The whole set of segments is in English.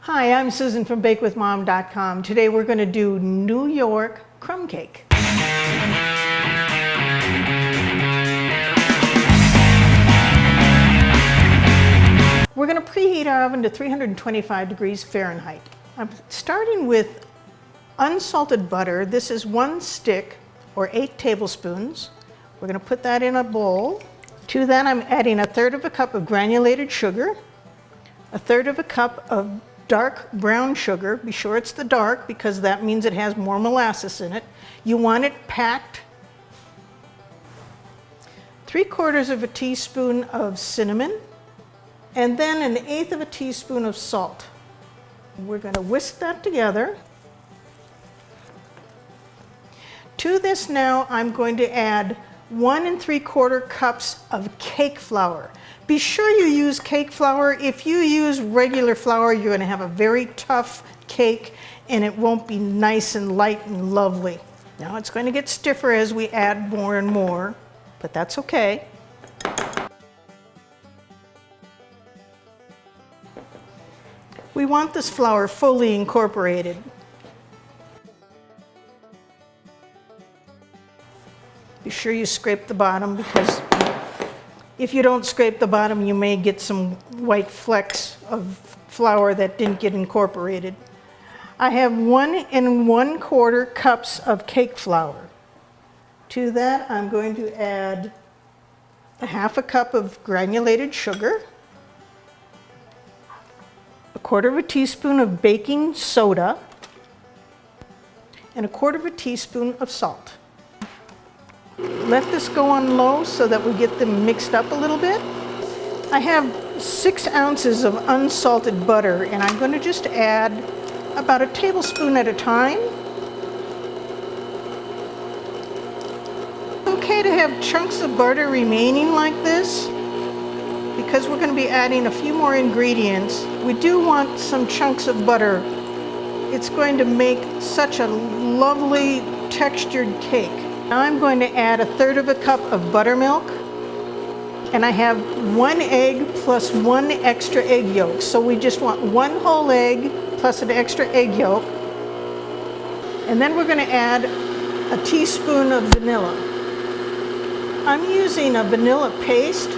Hi, I'm Susan from BakeWithMom.com. Today we're going to do New York crumb cake. We're going to preheat our oven to 325 degrees Fahrenheit. I'm starting with unsalted butter. This is 1 stick or 8 tablespoons. We're going to put that in a bowl. To that I'm adding 1/3 cup of granulated sugar, 1/3 cup of dark brown sugar. Be sure it's the dark because that means it has more molasses in it. You want it packed. 3/4 teaspoon of cinnamon, and then 1/8 teaspoon of salt. We're going to whisk that together. To this now I'm going to add 1 3/4 cups of cake flour. Be sure you use cake flour. If you use regular flour, you're going to have a very tough cake and it won't be nice and light and lovely. Now it's going to get stiffer as we add more and more, but that's okay. We want this flour fully incorporated. Be sure you scrape the bottom, because if you don't scrape the bottom, you may get some white flecks of flour that didn't get incorporated. I have 1 1/4 cups of cake flour. To that, I'm going to add 1/2 cup of granulated sugar, 1/4 teaspoon of baking soda, and 1/4 teaspoon of salt. Let this go on low so that we get them mixed up a little bit. I have 6 ounces of unsalted butter, and I'm going to just add about 1 tablespoon at a time. It's okay to have chunks of butter remaining like this, because we're going to be adding a few more ingredients. We do want some chunks of butter. It's going to make such a lovely textured cake. Now I'm going to add 1/3 cup of buttermilk, and I have 1 egg plus 1 extra egg yolk. So we just want 1 whole egg plus an extra egg yolk. And then we're going to add 1 teaspoon of vanilla. I'm using a vanilla paste,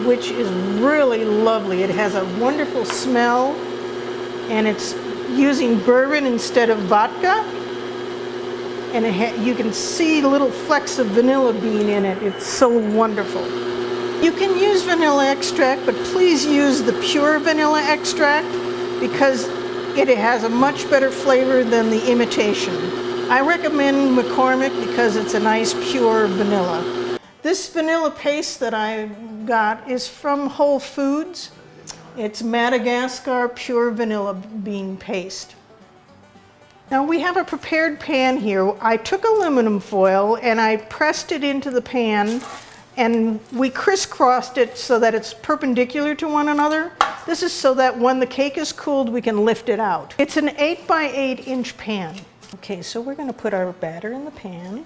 which is really lovely. It has a wonderful smell, and it's using bourbon instead of vodka. And you can see little flecks of vanilla bean in it. It's so wonderful. You can use vanilla extract, but please use the pure vanilla extract because it has a much better flavor than the imitation. I recommend McCormick because it's a nice pure vanilla. This vanilla paste that I got is from Whole Foods. It's Madagascar pure vanilla bean paste. Now we have a prepared pan here. I took aluminum foil and I pressed it into the pan, and we crisscrossed it so that it's perpendicular to one another. This is so that when the cake is cooled, we can lift it out. It's an 8 by 8 inch pan. Okay, so we're going to put our batter in the pan.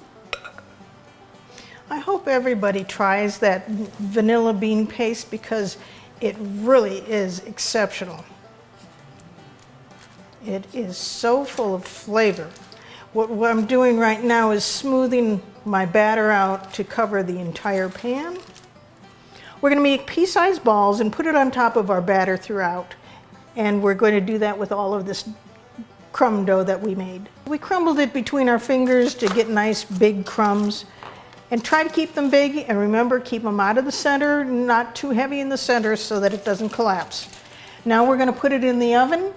I hope everybody tries that vanilla bean paste because it really is exceptional. It is so full of flavor. What I'm doing right now is smoothing my batter out to cover the entire pan. We're going to make pea-sized balls and put it on top of our batter throughout. And we're going to do that with all of this crumb dough that we made. We crumbled it between our fingers to get nice big crumbs. And try to keep them big, and remember, keep them out of the center, not too heavy in the center so that it doesn't collapse. Now we're going to put it in the oven.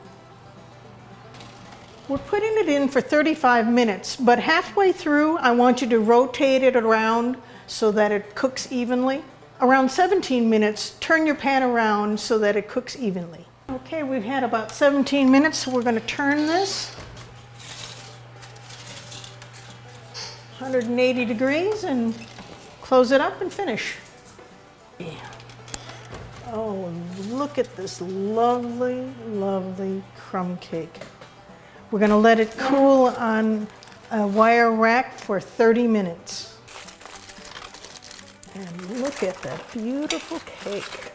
We're putting it in for 35 minutes, but halfway through, I want you to rotate it around so that it cooks evenly. Around 17 minutes, turn your pan around so that it cooks evenly. Okay, we've had about 17 minutes, so we're going to turn this 180 degrees and close it up and finish. Oh, look at this lovely, lovely crumb cake. We're going to let it cool on a wire rack for 30 minutes. And look at that beautiful cake.